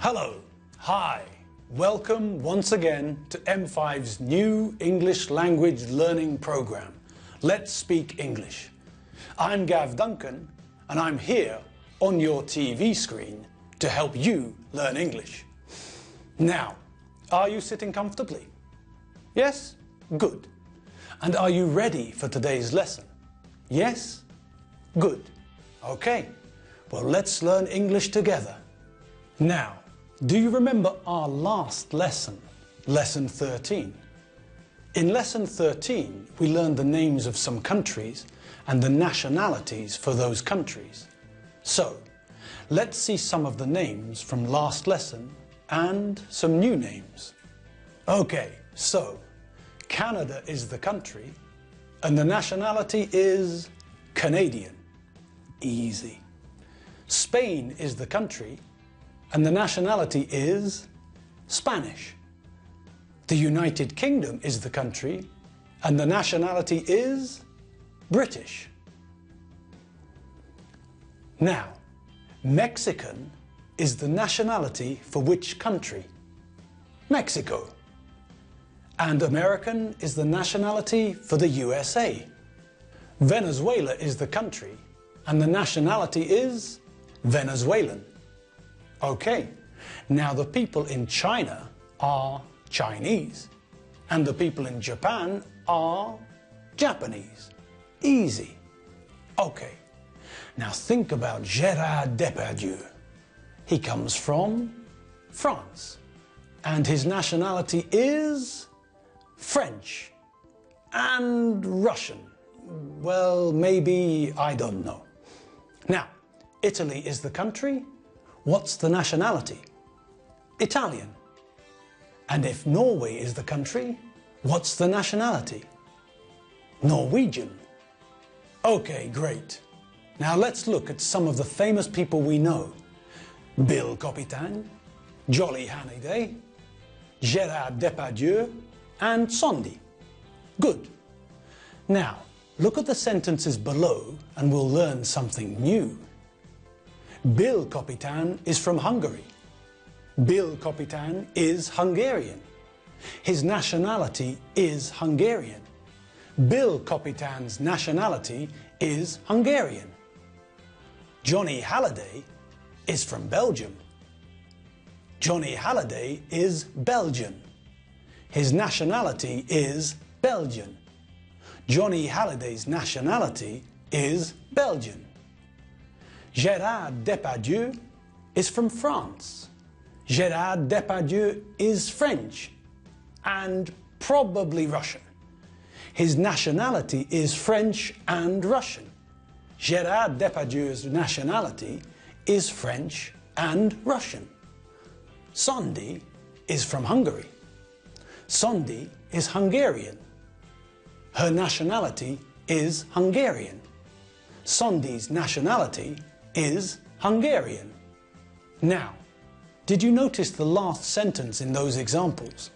Hello, hi, welcome once again to M5's new English language learning program, Let's Speak English. I'm Gav Duncan and I'm here on your TV screen to help you learn English. Now, are you sitting comfortably? Yes? Good. And are you ready for today's lesson? Yes? Good. Okay, well let's learn English together. Now, do you remember our last lesson, Lesson 13? In Lesson 13, we learned the names of some countries and the nationalities for those countries. So, let's see some of the names from last lesson and some new names. Okay, so, Canada is the country and the nationality is Canadian. Easy. Spain is the country and the nationality is Spanish. The United Kingdom is the country and the nationality is British. Now, Mexican is the nationality for which country? Mexico. And American is the nationality for the USA. Venezuela is the country and the nationality is Venezuelan. Okay, now the people in China are Chinese and the people in Japan are Japanese. Easy. Okay, now think about Gérard Depardieu. He comes from France and his nationality is French and Russian. Well, maybe, I don't know. Now, Italy is the country. What's the nationality? Italian. And if Norway is the country, what's the nationality? Norwegian. Okay, great. Now let's look at some of the famous people we know. Bill Copitan, Jolly Hannayday, Gérard Depardieu, and Sondi. Good. Now, look at the sentences below and we'll learn something new. Bill Copitan is from Hungary. Bill Copitan is Hungarian. His nationality is Hungarian. Bill Copitan's nationality is Hungarian. Johnny Halliday is from Belgium. Johnny Halliday is Belgian. His nationality is Belgian. Johnny Halliday's nationality is Belgian. Gérard Depardieu is from France. Gérard Depardieu is French and probably Russian. His nationality is French and Russian. Gérard Depardieu's nationality is French and Russian. Sondi is from Hungary. Sondi is Hungarian. Her nationality is Hungarian. Sondi's nationality is Hungarian. Now, did you notice the last sentence in those examples?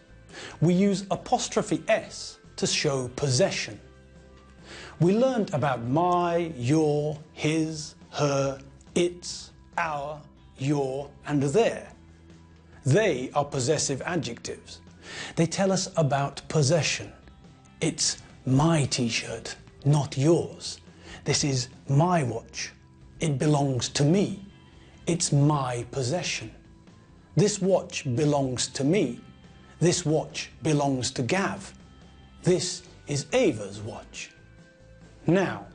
We use apostrophe S to show possession. We learned about my, your, his, her, its, our, your, and their. They are possessive adjectives. They tell us about possession. It's my t-shirt, not yours. This is my watch. It belongs to me. It's my possession. This watch belongs to me. This watch belongs to Gav. This is Ava's watch. Now,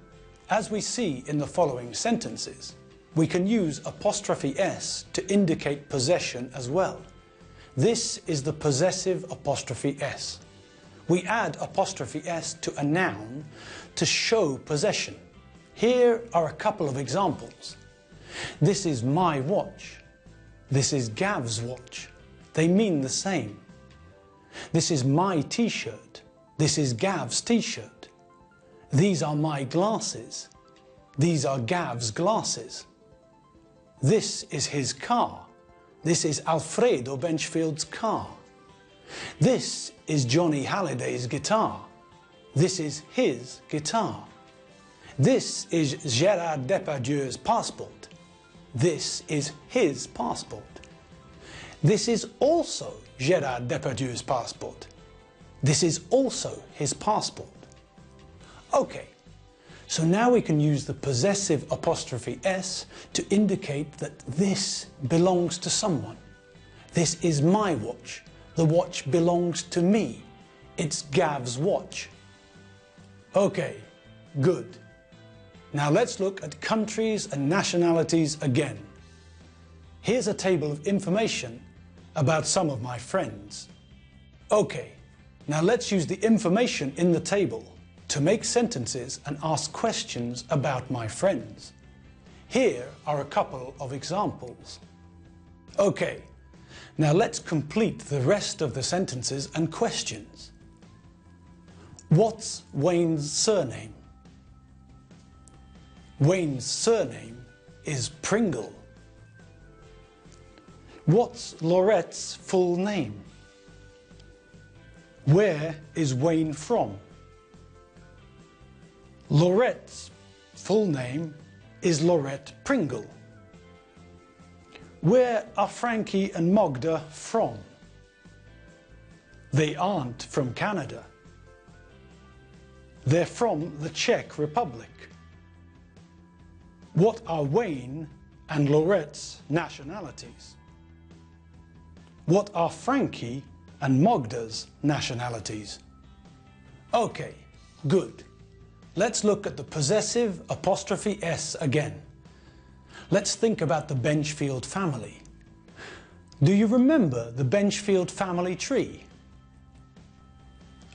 as we see in the following sentences, we can use apostrophe S to indicate possession as well. This is the possessive apostrophe S. We add apostrophe S to a noun to show possession. Here are a couple of examples. This is my watch. This is Gav's watch. They mean the same. This is my t-shirt. This is Gav's t-shirt. These are my glasses. These are Gav's glasses. This is his car. This is Alfredo Benchfield's car. This is Johnny Halliday's guitar. This is his guitar. This is Gérard Depardieu's passport. This is his passport. This is also Gérard Depardieu's passport. This is also his passport. Okay, so now we can use the possessive apostrophe S to indicate that this belongs to someone. This is my watch. The watch belongs to me. It's Gav's watch. Okay, good. Now let's look at countries and nationalities again. Here's a table of information about some of my friends. Okay, now let's use the information in the table to make sentences and ask questions about my friends. Here are a couple of examples. Okay, now let's complete the rest of the sentences and questions. What's Wayne's surname? Wayne's surname is Pringle. What's Laurette's full name? Where is Wayne from? Laurette's full name is Laurette Pringle. Where are Frankie and Magda from? They aren't from Canada. They're from the Czech Republic. What are Wayne and Laurette's nationalities? What are Frankie and Magda's nationalities? Okay, good. Let's look at the possessive apostrophe S again. Let's think about the Benchfield family. Do you remember the Benchfield family tree?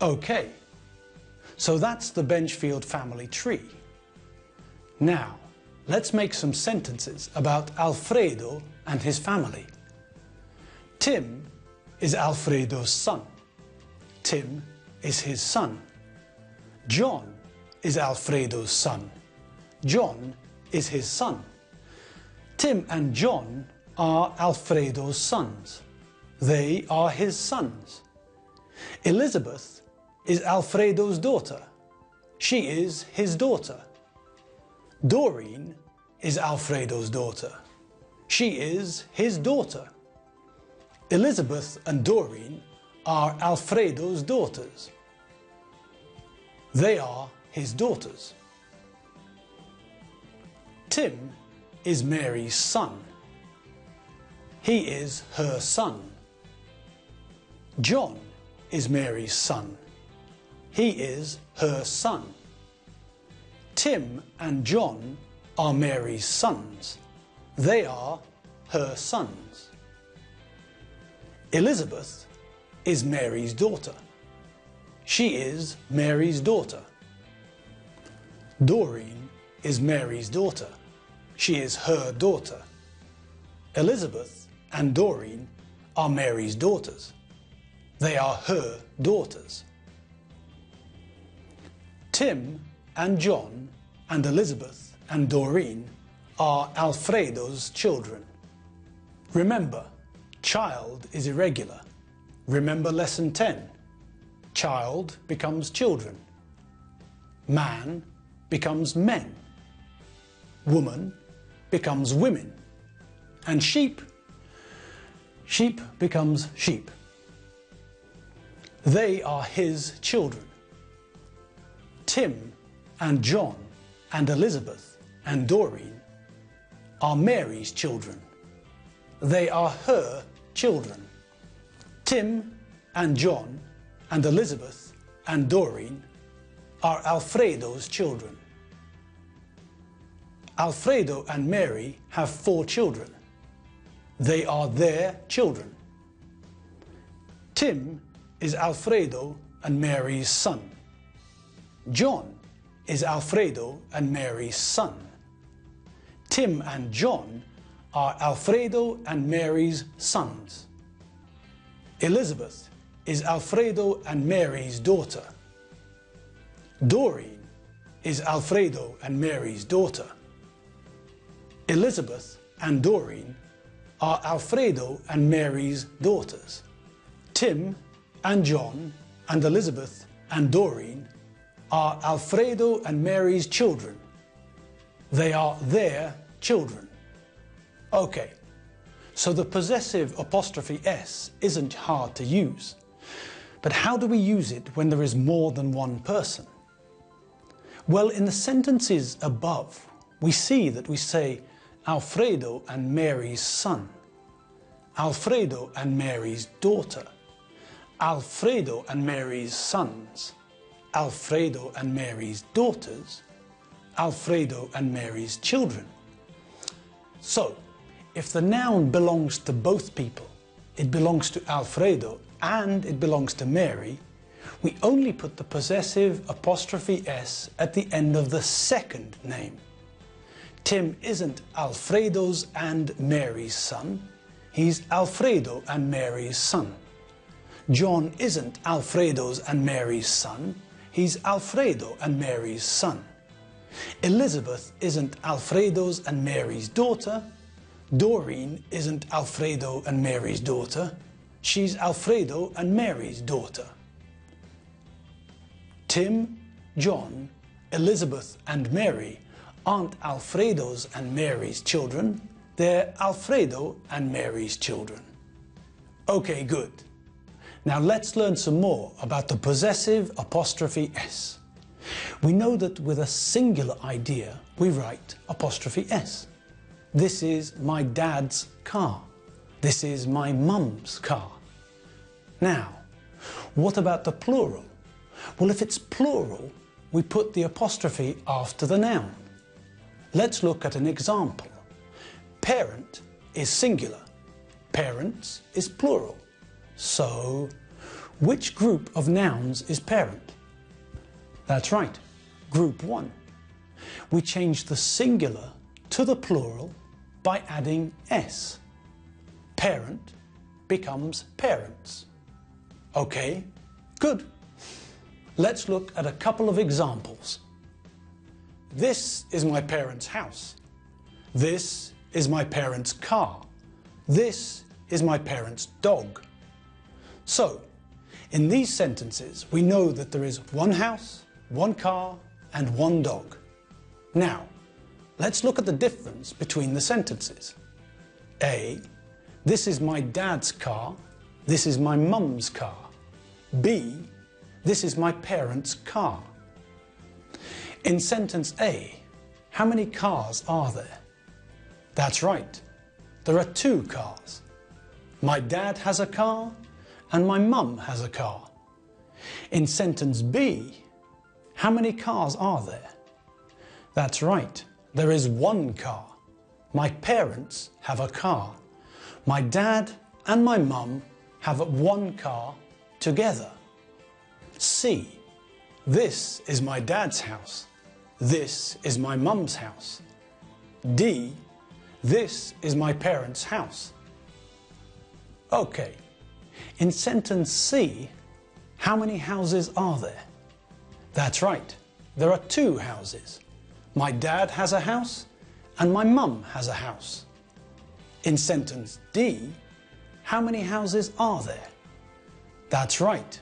Okay, so that's the Benchfield family tree. Now, let's make some sentences about Alfredo and his family. Tim is Alfredo's son. Tim is his son. John is Alfredo's son. John is his son. Tim and John are Alfredo's sons. They are his sons. Elizabeth is Alfredo's daughter. She is his daughter. Doreen is Alfredo's daughter. She is his daughter. Elizabeth and Doreen are Alfredo's daughters. They are his daughters. Tim is Mary's son. He is her son. John is Mary's son. He is her son. Tim and John are Mary's sons. They are her sons. Elizabeth is Mary's daughter. She is Mary's daughter. Doreen is Mary's daughter. She is her daughter. Elizabeth and Doreen are Mary's daughters. They are her daughters. Tim and John and Elizabeth and Doreen are Alfredo's children. Remember, child is irregular. Remember lesson 10. Child becomes children. Man becomes men. Woman becomes women. And sheep becomes sheep. They are his children. Tim and John and Elizabeth and Doreen are Mary's children. They are her children. Tim and John and Elizabeth and Doreen are Alfredo's children. Alfredo and Mary have 4 children. They are their children. Tim is Alfredo and Mary's son. John is Alfredo and Mary's son. Tim and John are Alfredo and Mary's sons. Elizabeth is Alfredo and Mary's daughter. Doreen is Alfredo and Mary's daughter. Elizabeth and Doreen are Alfredo and Mary's daughters. Tim and John and Elizabeth and Doreen are Alfredo and Mary's children. They are their children. Okay, So the possessive apostrophe S isn't hard to use. But how do we use it when there is more than one person? Well, in the sentences above, we see that we say Alfredo and Mary's son, Alfredo and Mary's daughter, Alfredo and Mary's sons, Alfredo and Mary's daughters, Alfredo and Mary's children. So, if the noun belongs to both people, it belongs to Alfredo and it belongs to Mary, we only put the possessive apostrophe S at the end of the second name. Tim isn't Alfredo's and Mary's son, he's Alfredo and Mary's son. John isn't Alfredo's and Mary's son, he's Alfredo and Mary's son. Elizabeth isn't Alfredo's and Mary's daughter, Doreen isn't Alfredo and Mary's daughter, she's Alfredo and Mary's daughter. Tim, John, Elizabeth and Mary aren't Alfredo's and Mary's children, they're Alfredo and Mary's children. Okay, good. Now let's learn some more about the possessive apostrophe S. We know that with a singular idea we write apostrophe S. This is my dad's car. This is my mum's car. Now, what about the plural? Well, if it's plural, we put the apostrophe after the noun. Let's look at an example. Parent is singular. Parents is plural. So, which group of nouns is parent? That's right, group 1. We change the singular to the plural by adding S. Parent becomes parents. Okay, good. Let's look at a couple of examples. This is my parents' house. This is my parents' car. This is my parents' dog. So, in these sentences, we know that there is one house, one car, and one dog. Now, let's look at the difference between the sentences. A, this is my dad's car, this is my mum's car. B, this is my parents' car. In sentence A, how many cars are there? That's right, there are 2 cars. My dad has a car and my mum has a car. In sentence B, how many cars are there? That's right, there is 1 car. My parents have a car. My dad and my mum have 1 car together. C, this is my dad's house. This is my mum's house. D, this is my parents' house. Okay, in sentence C, how many houses are there? That's right, there are 2 houses. My dad has a house and my mum has a house. In sentence D, how many houses are there? That's right,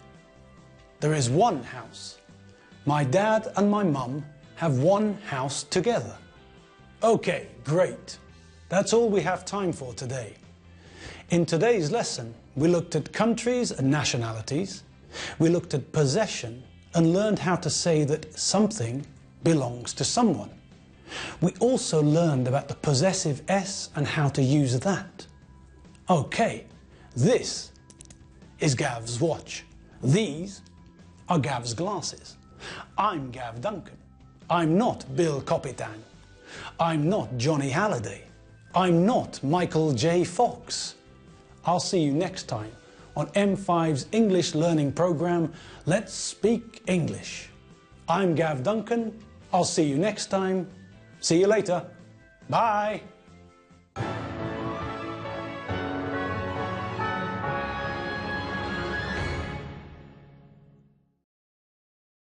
there is 1 house. My dad and my mum have 1 house together. Okay, great. That's all we have time for today. In today's lesson, we looked at countries and nationalities, we looked at possession and learned how to say that something belongs to someone. We also learned about the possessive S and how to use that. Okay, this is Gav's watch. These are Gav's glasses. I'm Gav Duncan. I'm not Bill Kopitan. I'm not Johnny Halliday. I'm not Michael J. Fox. I'll see you next time on M5's English learning program, Let's Speak English. I'm Gav Duncan. I'll see you next time. See you later. Bye.